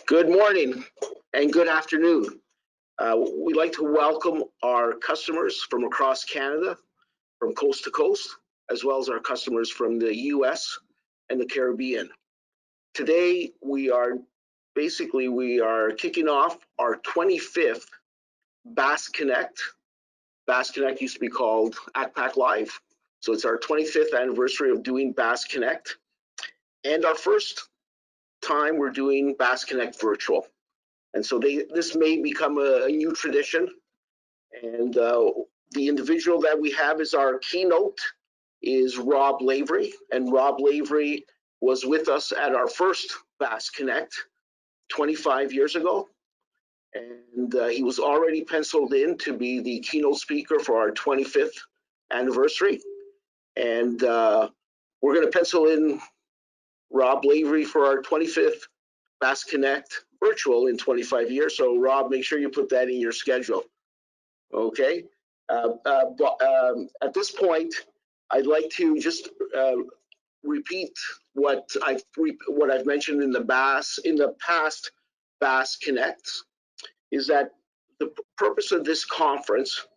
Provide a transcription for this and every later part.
Good morning and good afternoon. We'd like to welcome our customers from across Canada, from coast to coast, as well as our customers from the US and the Caribbean. Today, we are kicking off our 25th BAASS Connect. BAASS Connect used to be called ACPAC Live. So it's our 25th anniversary of doing BAASS Connect. And our first time we're doing BAASS Connect virtual. And so this may become a new tradition. And the individual that we have as our keynote is Rob Lavery. And Rob Lavery was with us at our first BAASS Connect 25 years ago. And he was already penciled in to be the keynote speaker for our 25th anniversary. And we're going to pencil in Rob Lavery for our 25th BAASS Connect virtual in 25 years. So Rob, make sure you put that in your schedule. Okay. At this point, I'd like to just repeat what I've mentioned in the past BAASS Connects, is that the purpose of this conference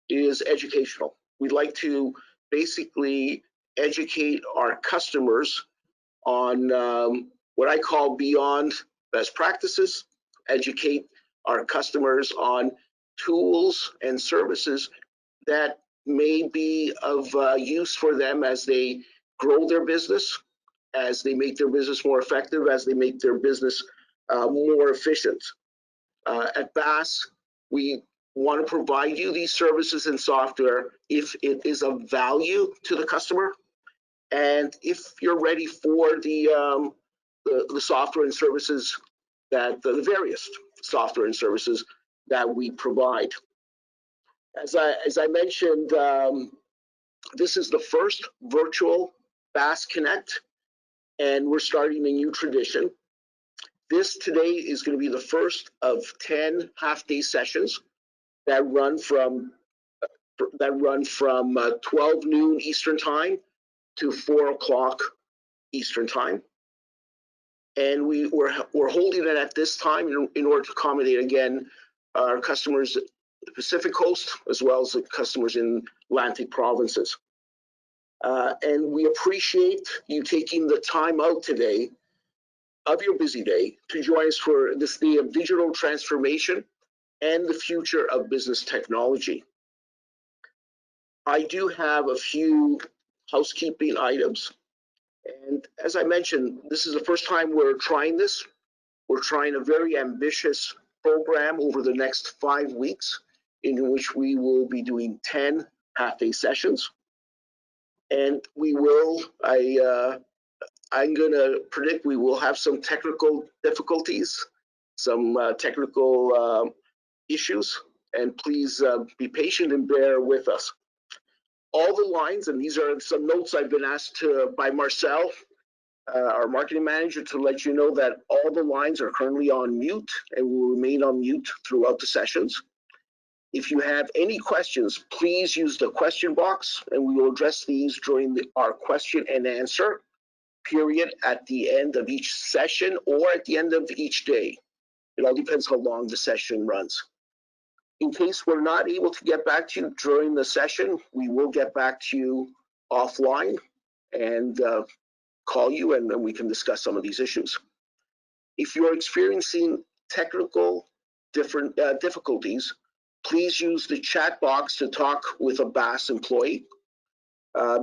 is educational. We'd like to basically educate our customers on what I call beyond best practices, educate our customers on tools and services that may be of use for them as they grow their business, as they make their business more effective, as they make their business more efficient. At BAASS, we want to provide you these services and software if it is of value to the customer, and if you're ready for the software and services that the various software and services that we provide. As I mentioned, this is the first virtual BAASS Connect, and we're starting a new tradition. This today is going to be the first of 10 half-day sessions that run from 12 noon Eastern Time to 4 o'clock Eastern Time. And we're holding it at this time in order to accommodate, again, our customers in the Pacific Coast, as well as the customers in Atlantic provinces. And we appreciate you taking the time out today of your busy day to join us for this day of digital transformation and the future of business technology. I do have a few housekeeping items. And as I mentioned, this is the first time we're trying this. We're trying a very ambitious program over the next 5 weeks, in which we will be doing 10 half-day sessions. And we will, I'm going to predict we will have some technical difficulties, some technical issues, and please be patient and bear with us. All the lines, and these are some notes I've been asked by Marcel, our marketing manager, to let you know that all the lines are currently on mute and will remain on mute throughout the sessions. If you have any questions, please use the question box, and we will address these during our question and answer period at the end of each session or at the end of each day. It all depends how long the session runs. In case we're not able to get back to you during the session, we will get back to you offline and call you, and then we can discuss some of these issues. If you're experiencing technical difficulties, please use the chat box to talk with a BAASS employee.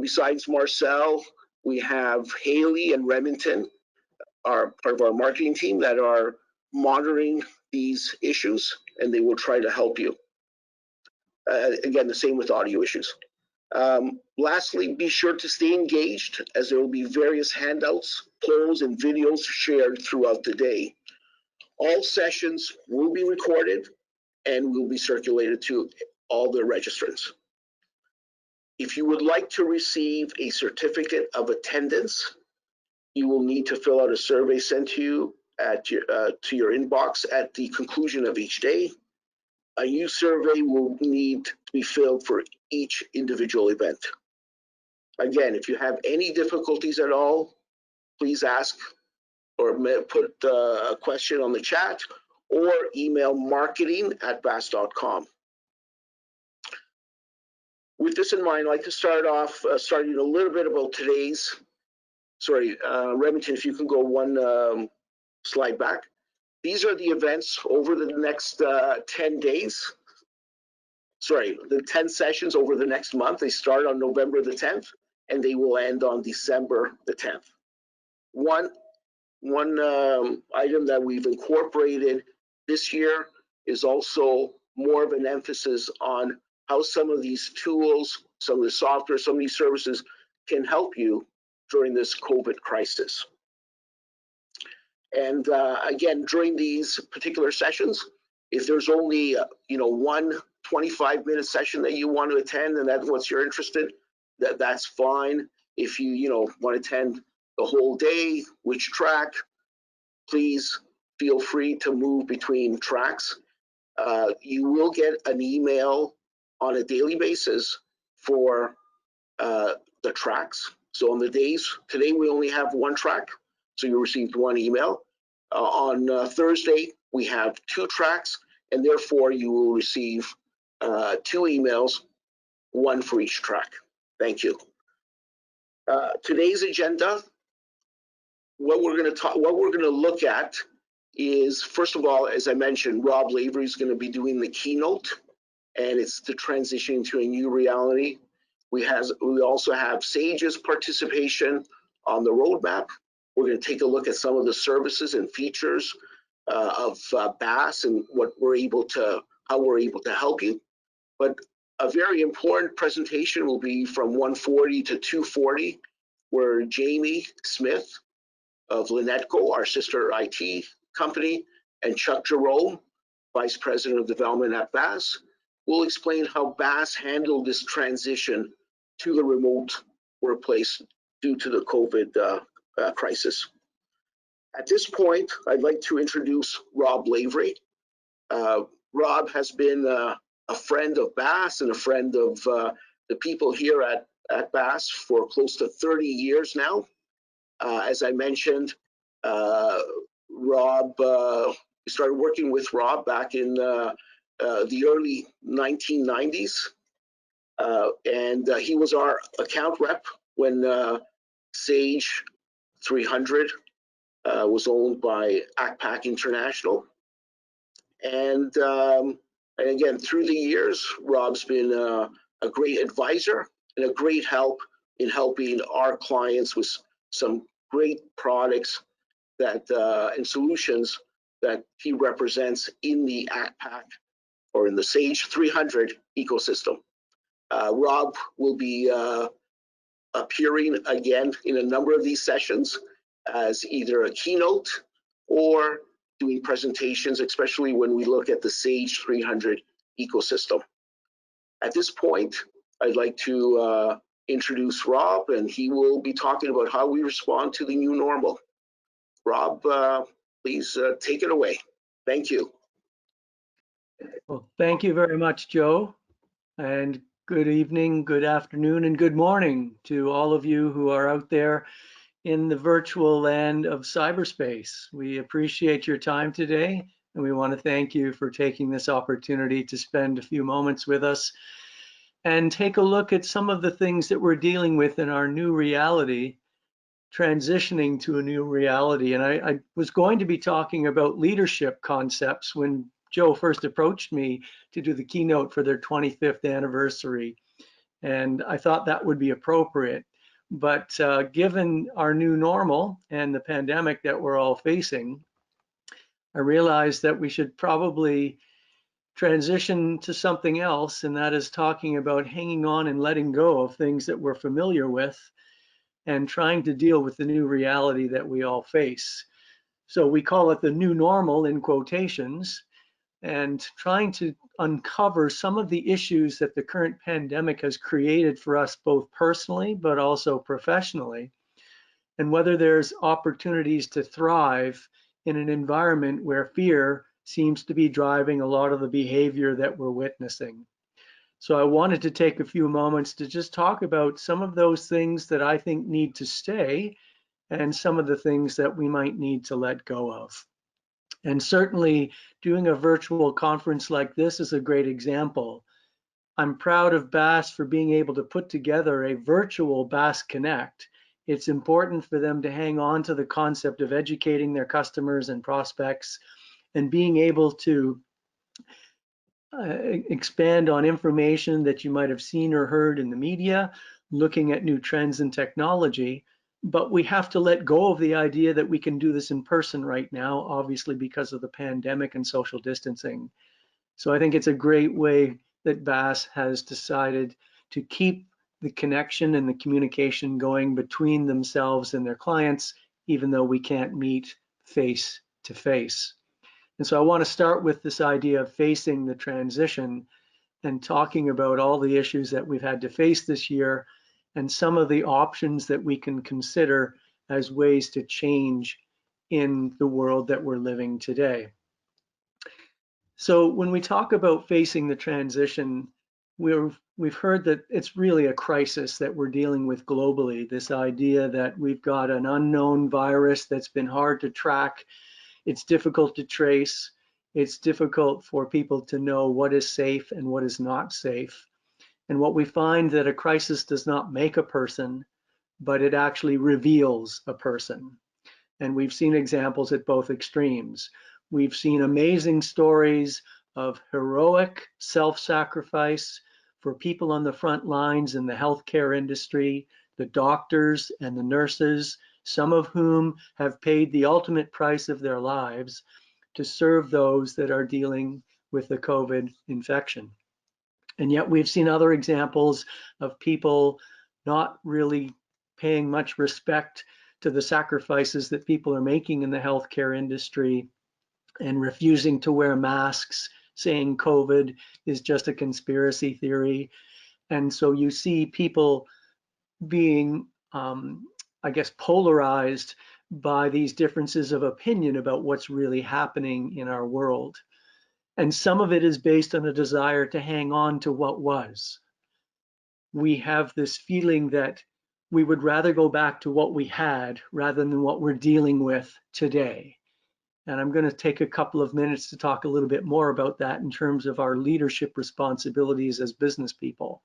Besides Marcel, we have Haley and Remington, are part of our marketing team, that are monitoring these issues, and they will try to help you. Again, the same with audio issues. Lastly, be sure to stay engaged, as there will be various handouts, polls, and videos shared throughout the day. All sessions will be recorded and will be circulated to all the registrants. If you would like to receive a certificate of attendance, you will need to fill out a survey sent to you to your inbox at the conclusion of each day. A new survey will need to be filled for each individual event. Again, if you have any difficulties at all, please ask or put a question on the chat, or email marketing@baass.com. With this in mind, I'd like to start off starting a little bit about today's, Remington, if you can go one slide back. These are the events over the next 10 days. The 10 sessions over the next month. They start on November the 10th, and they will end on December the 10th. One item that we've incorporated this year is also more of an emphasis on how some of these tools, some of the software, some of these services can help you during this COVID crisis. And again, during these particular sessions, if there's only one 25-minute session that you want to attend and that's what you're interested, that's fine. If you want to attend the whole day, which track, please feel free to move between tracks. You will get an email on a daily basis for the tracks. So on the days, today we only have one track, so you received one email. On Thursday, we have 2 tracks, and therefore you will receive 2 emails, one for each track. Thank you. Today's agenda, what we're going to look at is, first of all, as I mentioned, Rob Lavery is going to be doing the keynote, and it's the transition to a new reality. We also have Sage's participation on the roadmap. We're going to take a look at some of the services and features of BAASS and how we're able to help you. But a very important presentation will be from 1:40 to 2:40, where Jamie Smith of Linetco, our sister IT company, and Chuck Jerome, Vice President of Development at BAASS, will explain how BAASS handled this transition to the remote workplace due to the COVID crisis. At this point, I'd like to introduce Rob Lavery. Rob has been a friend of BAASS and a friend of the people here at BAASS for close to 30 years now. As I mentioned, Rob, we started working with Rob back in the early 1990s. And he was our account rep when Sage 300 was owned by ACPAC International. And again, through the years, Rob's been a great advisor and a great help in helping our clients with some great products and solutions that he represents in the ACPAC or in the Sage 300 ecosystem. Rob will be appearing again in a number of these sessions as either a keynote or doing presentations, especially when we look at the Sage 300 ecosystem. At this point, I'd like to introduce Rob, and he will be talking about how we respond to the new normal. Rob, please take it away. Thank you. Well, thank you very much, Joe, and good evening, good afternoon, and good morning to all of you who are out there in the virtual land of cyberspace. We appreciate your time today, and we want to thank you for taking this opportunity to spend a few moments with us and take a look at some of the things that we're dealing with in our new reality, transitioning to a new reality. And I was going to be talking about leadership concepts when Joe first approached me to do the keynote for their 25th anniversary. And I thought that would be appropriate. But given our new normal and the pandemic that we're all facing, I realized that we should probably transition to something else, and that is talking about hanging on and letting go of things that we're familiar with and trying to deal with the new reality that we all face. So we call it the new normal in quotations, and trying to uncover some of the issues that the current pandemic has created for us both personally but also professionally, and whether there's opportunities to thrive in an environment where fear seems to be driving a lot of the behavior that we're witnessing. So I wanted to take a few moments to just talk about some of those things that I think need to stay and some of the things that we might need to let go of. And certainly doing a virtual conference like this is a great example. I'm proud of BAASS for being able to put together a virtual BAASS Connect. It's important for them to hang on to the concept of educating their customers and prospects and being able to expand on information that you might have seen or heard in the media, looking at new trends in technology. But we have to let go of the idea that we can do this in person right now, obviously because of the pandemic and social distancing. So I think it's a great way that BAASS has decided to keep the connection and the communication going between themselves and their clients, even though we can't meet face to face. And so I want to start with this idea of facing the transition and talking about all the issues that we've had to face this year and some of the options that we can consider as ways to change in the world that we're living today. So when we talk about facing the transition, we've heard that it's really a crisis that we're dealing with globally, this idea that we've got an unknown virus that's been hard to track, it's difficult to trace, it's difficult for people to know what is safe and what is not safe. And what we find that a crisis does not make a person, but it actually reveals a person. And we've seen examples at both extremes. We've seen amazing stories of heroic self-sacrifice for people on the front lines in the healthcare industry, the doctors and the nurses, some of whom have paid the ultimate price of their lives to serve those that are dealing with the COVID infection. And yet we've seen other examples of people not really paying much respect to the sacrifices that people are making in the healthcare industry and refusing to wear masks, saying COVID is just a conspiracy theory. And so you see people being, I guess, polarized by these differences of opinion about what's really happening in our world. And some of it is based on a desire to hang on to what was. We have this feeling that we would rather go back to what we had rather than what we're dealing with today. And I'm going to take a couple of minutes to talk a little bit more about that in terms of our leadership responsibilities as business people.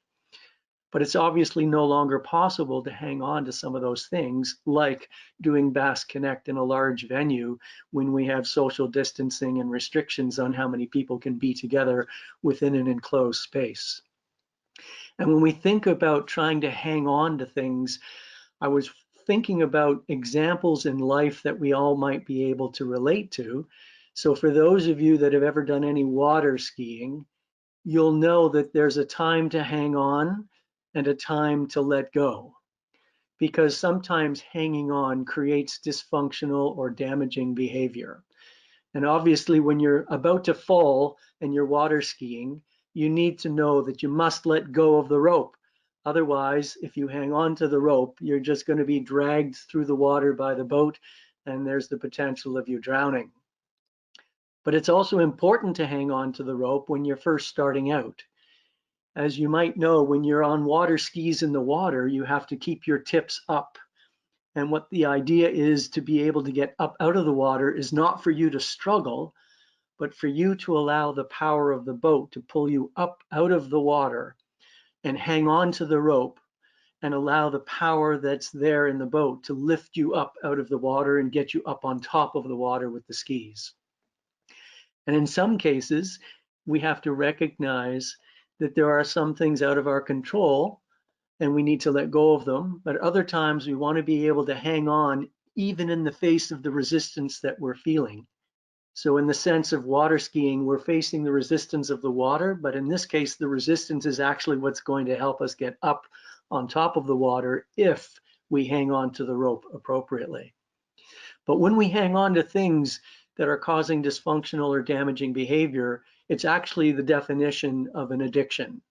But it's obviously no longer possible to hang on to some of those things, like doing BAASS Connect in a large venue when we have social distancing and restrictions on how many people can be together within an enclosed space. And when we think about trying to hang on to things, I was thinking about examples in life that we all might be able to relate to. So for those of you that have ever done any water skiing, you'll know that there's a time to hang on and a time to let go, because sometimes hanging on creates dysfunctional or damaging behavior. And obviously, when you're about to fall and you're water skiing, you need to know that you must let go of the rope. Otherwise, if you hang on to the rope, you're just going to be dragged through the water by the boat, and there's the potential of you drowning. But it's also important to hang on to the rope when you're first starting out. As you might know, when you're on water skis in the water, you have to keep your tips up. And what the idea is to be able to get up out of the water is not for you to struggle, but for you to allow the power of the boat to pull you up out of the water and hang on to the rope and allow the power that's there in the boat to lift you up out of the water and get you up on top of the water with the skis. And in some cases, we have to recognize that there are some things out of our control and we need to let go of them. But other times we want to be able to hang on even in the face of the resistance that we're feeling. So in the sense of water skiing, we're facing the resistance of the water, but in this case, the resistance is actually what's going to help us get up on top of the water if we hang on to the rope appropriately. But when we hang on to things that are causing dysfunctional or damaging behavior, it's actually the definition of an addiction.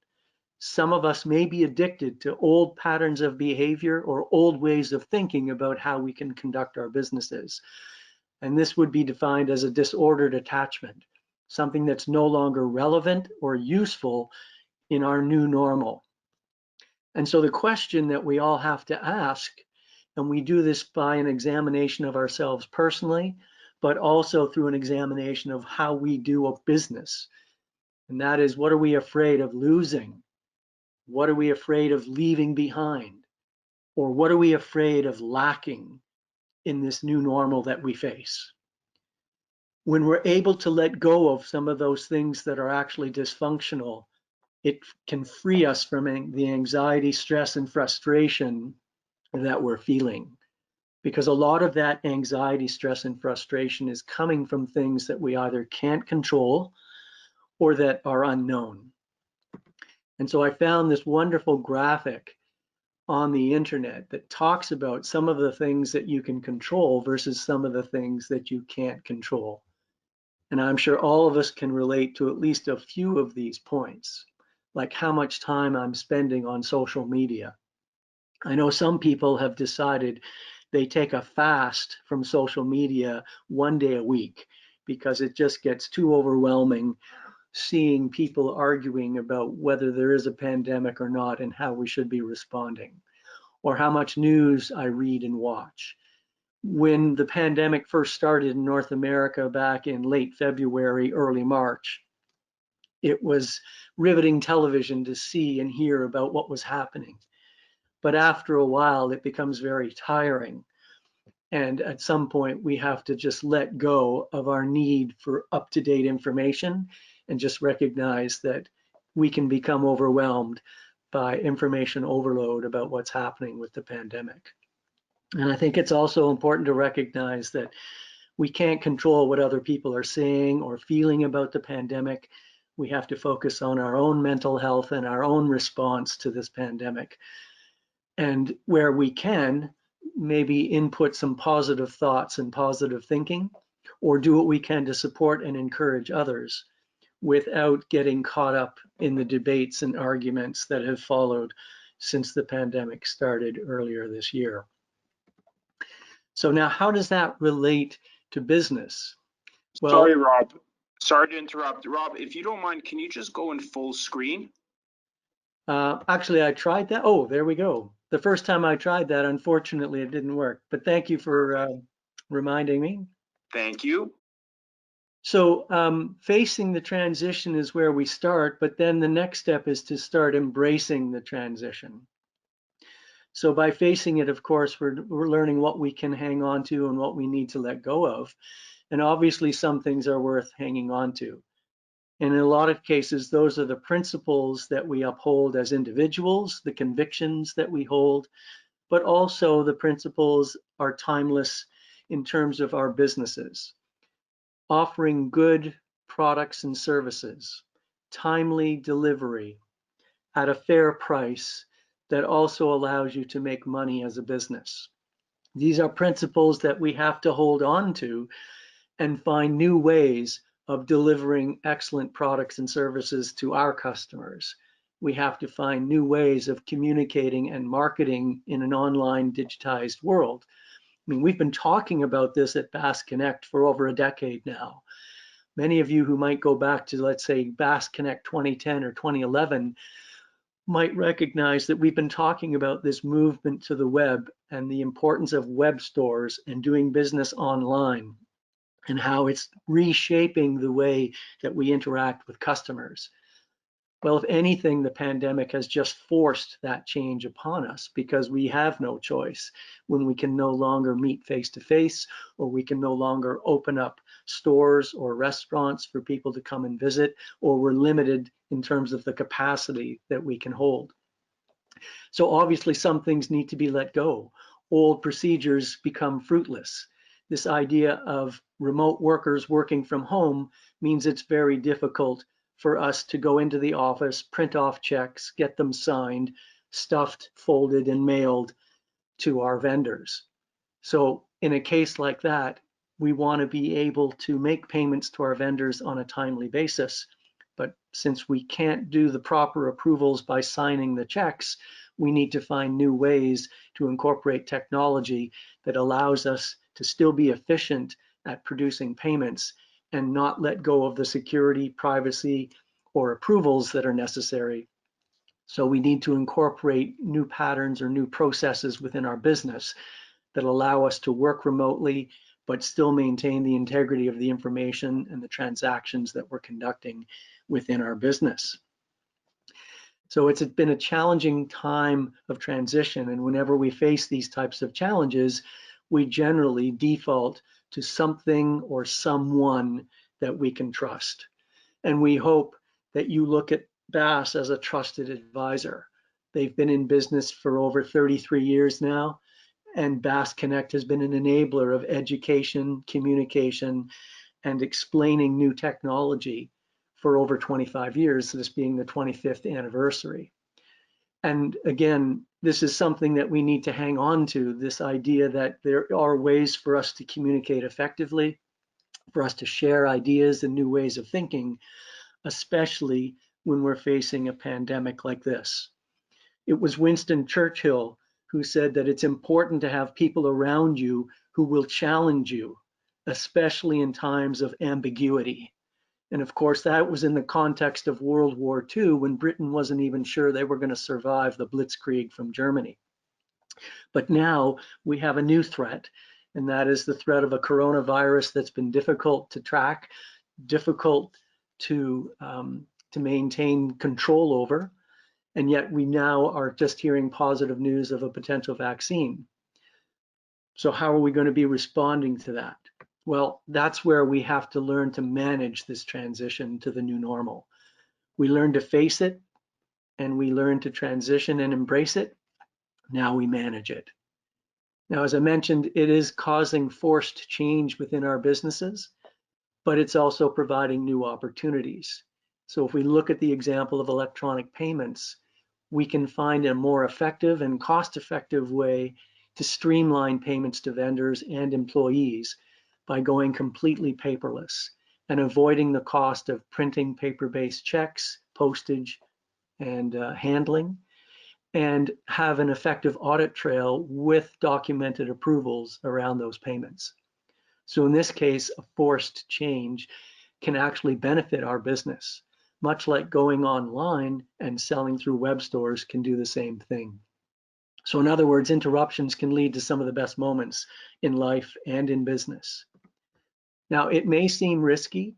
Some of us may be addicted to old patterns of behavior or old ways of thinking about how we can conduct our businesses. And this would be defined as a disordered attachment, something that's no longer relevant or useful in our new normal. And so the question that we all have to ask And we do this by an examination of ourselves personally, but also through an examination of how we do a business. And that is, what are we afraid of losing? What are we afraid of leaving behind? Or what are we afraid of lacking in this new normal that we face? When we're able to let go of some of those things that are actually dysfunctional, it can free us from the anxiety, stress, and frustration that we're feeling. Because a lot of that anxiety, stress, and frustration is coming from things that we either can't control or that are unknown. And so I found this wonderful graphic on the internet that talks about some of the things that you can control versus some of the things that you can't control. And I'm sure all of us can relate to at least a few of these points, like how much time I'm spending on social media. I know some people have decided they take a fast from social media 1 day a week because it just gets too overwhelming seeing people arguing about whether there is a pandemic or not and how we should be responding, or how much news I read and watch. When the pandemic first started in North America back in late February, early March, it was riveting television to see and hear about what was happening. But after a while, it becomes very tiring. And at some point, we have to just let go of our need for up-to-date information and just recognize that we can become overwhelmed by information overload about what's happening with the pandemic. And I think it's also important to recognize that we can't control what other people are saying or feeling about the pandemic. We have to focus on our own mental health and our own response to this pandemic. And where we can, maybe input some positive thoughts and positive thinking, or do what we can to support and encourage others without getting caught up in the debates and arguments that have followed since the pandemic started earlier this year. So now, how does that relate to business? Well, sorry, Rob. Sorry to interrupt. Rob, if you don't mind, can you just go in full screen? Actually, I tried that. Oh, there we go. The first time I tried that, unfortunately, it didn't work. But thank you for reminding me. Thank you. So facing the transition is where we start, but then the next step is to start embracing the transition. So by facing it, of course, we're learning what we can hang on to and what we need to let go of. And obviously, some things are worth hanging on to. And in a lot of cases, those are the principles that we uphold as individuals, the convictions that we hold, but also the principles are timeless in terms of our businesses. Offering good products and services, timely delivery at a fair price that also allows you to make money as a business. These are principles that we have to hold on to and find new ways of delivering excellent products and services to our customers. We have to find new ways of communicating and marketing in an online digitized world. I mean, we've been talking about this at BAASS Connect for over a decade now. Many of you who might go back to, let's say, BAASS Connect 2010 or 2011 might recognize that we've been talking about this movement to the web and the importance of web stores and doing business online, and how it's reshaping the way that we interact with customers. Well, if anything, the pandemic has just forced that change upon us because we have no choice when we can no longer meet face to face, or we can no longer open up stores or restaurants for people to come and visit, or we're limited in terms of the capacity that we can hold. So obviously some things need to be let go. Old procedures become fruitless. This idea of remote workers working from home means it's very difficult for us to go into the office, print off checks, get them signed, stuffed, folded, and mailed to our vendors. So in a case like that, we want to be able to make payments to our vendors on a timely basis. But since we can't do the proper approvals by signing the checks, we need to find new ways to incorporate technology that allows us to still be efficient at producing payments and not let go of the security, privacy, or approvals that are necessary So we need to incorporate new patterns or new processes within our business that allow us to work remotely, but still maintain the integrity of the information and the transactions that we're conducting within our business. So it's been a challenging time of transition, and whenever we face these types of challenges, we generally default to something or someone that we can trust. And we hope that you look at BAASS as a trusted advisor. They've been in business for over 33 years now, and BAASS Connect has been an enabler of education, communication, and explaining new technology for over 25 years, this being the 25th anniversary. And again, this is something that we need to hang on to, this idea that there are ways for us to communicate effectively, for us to share ideas and new ways of thinking, especially when we're facing a pandemic like this. It was Winston Churchill who said that it's important to have people around you who will challenge you, especially in times of ambiguity. And of course, that was in the context of World War II, when Britain wasn't even sure they were going to survive the Blitzkrieg from Germany. But now we have a new threat, and that is the threat of a coronavirus that's been difficult to track, difficult to maintain control over, and yet we now are just hearing positive news of a potential vaccine. So how are we going to be responding to that? Well, that's where we have to learn to manage this transition to the new normal. We learn to face it, and we learn to transition and embrace it. Now we manage it. Now, as I mentioned, it is causing forced change within our businesses, but it's also providing new opportunities. So if we look at the example of electronic payments, we can find a more effective and cost-effective way to streamline payments to vendors and employees by going completely paperless and avoiding the cost of printing paper-based checks, postage, and handling, and have an effective audit trail with documented approvals around those payments. So in this case, a forced change can actually benefit our business, much like going online and selling through web stores can do the same thing. So in other words, interruptions can lead to some of the best moments in life and in business. Now, it may seem risky.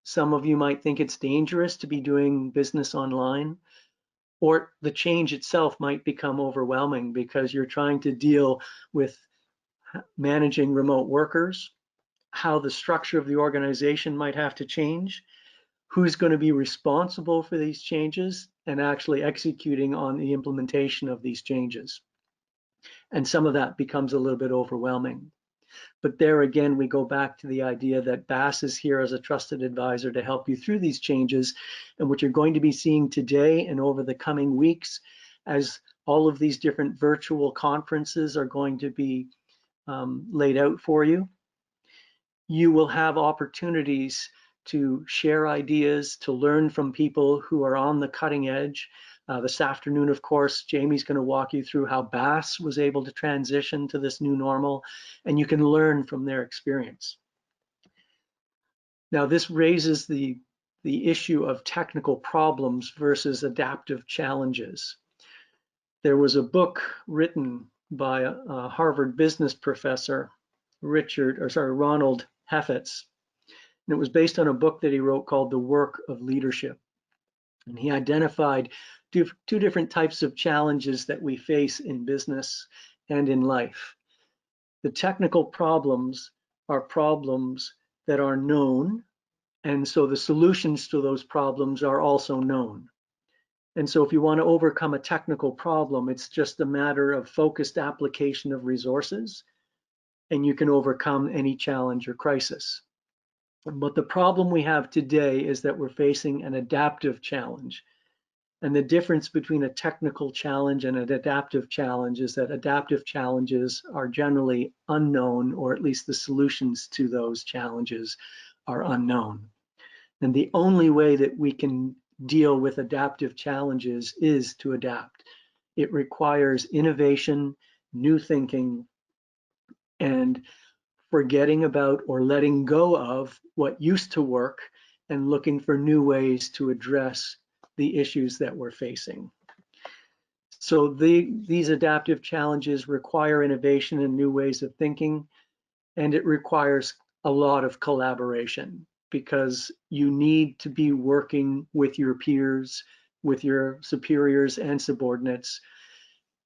Some of you might think it's dangerous to be doing business online, or the change itself might become overwhelming because you're trying to deal with managing remote workers, how the structure of the organization might have to change, who's going to be responsible for these changes, and actually executing on the implementation of these changes. And some of that becomes a little bit overwhelming. But there again, we go back to the idea that BAASS is here as a trusted advisor to help you through these changes. And what you're going to be seeing today and over the coming weeks, as all of these different virtual conferences are going to be laid out for you, you will have opportunities to share ideas, to learn from people who are on the cutting edge. This afternoon, of course, Jamie's going to walk you through how BAASS was able to transition to this new normal, and you can learn from their experience. Now, this raises the issue of technical problems versus adaptive challenges. There was a book written by a Harvard business professor, Ronald Heffetz, and it was based on a book that he wrote called The Work of Leadership. And he identified two different types of challenges that we face in business and in life. The technical problems are problems that are known, and so the solutions to those problems are also known. And so if you want to overcome a technical problem, it's just a matter of focused application of resources, and you can overcome any challenge or crisis. But the problem we have today is that we're facing an adaptive challenge. And the difference between a technical challenge and an adaptive challenge is that adaptive challenges are generally unknown, or at least the solutions to those challenges are unknown. And the only way that we can deal with adaptive challenges is to adapt. It requires innovation, new thinking, and forgetting about or letting go of what used to work and looking for new ways to address the issues that we're facing. So these adaptive challenges require innovation and new ways of thinking, and it requires a lot of collaboration because you need to be working with your peers, with your superiors and subordinates,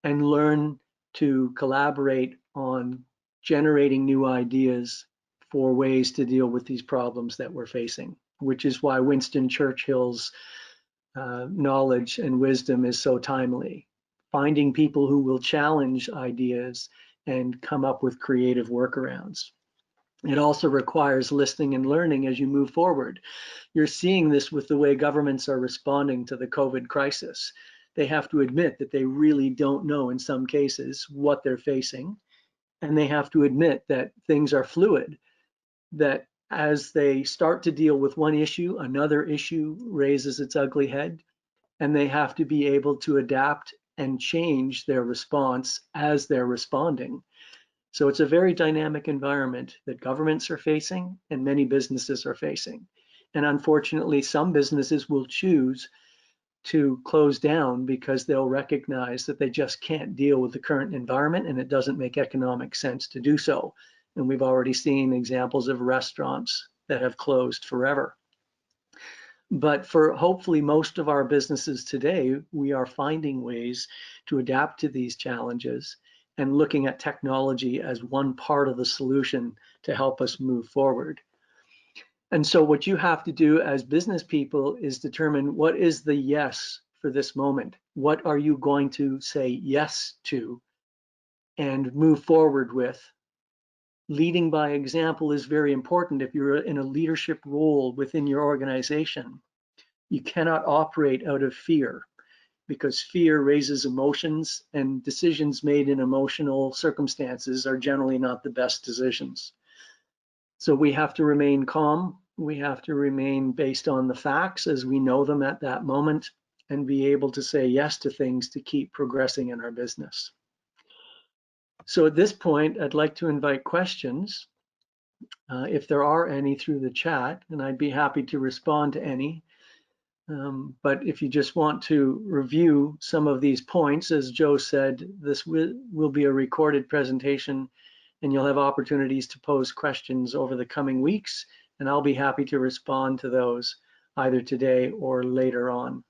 and learn to collaborate on generating new ideas for ways to deal with these problems that we're facing, which is why Winston Churchill's knowledge and wisdom is so timely. Finding people who will challenge ideas and come up with creative workarounds. It also requires listening and learning as you move forward. You're seeing this with the way governments are responding to the COVID crisis. They have to admit that they really don't know in some cases what they're facing, and they have to admit that things are fluid, that as they start to deal with one issue, another issue raises its ugly head, and they have to be able to adapt and change their response as they're responding. So it's a very dynamic environment that governments are facing and many businesses are facing. And unfortunately, some businesses will choose to close down because they'll recognize that they just can't deal with the current environment and it doesn't make economic sense to do so. And we've already seen examples of restaurants that have closed forever. But for hopefully most of our businesses today, we are finding ways to adapt to these challenges and looking at technology as one part of the solution to help us move forward. And so what you have to do as business people is determine what is the yes for this moment. What are you going to say yes to and move forward with? Leading by example is very important if you're in a leadership role within your organization. You cannot operate out of fear because fear raises emotions, and decisions made in emotional circumstances are generally not the best decisions. So we have to remain calm. We have to remain based on the facts as we know them at that moment and be able to say yes to things to keep progressing in our business. So at this point, I'd like to invite questions if there are any through the chat, and I'd be happy to respond to any. But if you just want to review some of these points, as Joe said, this will be a recorded presentation and you'll have opportunities to pose questions over the coming weeks, and I'll be happy to respond to those either today or later on.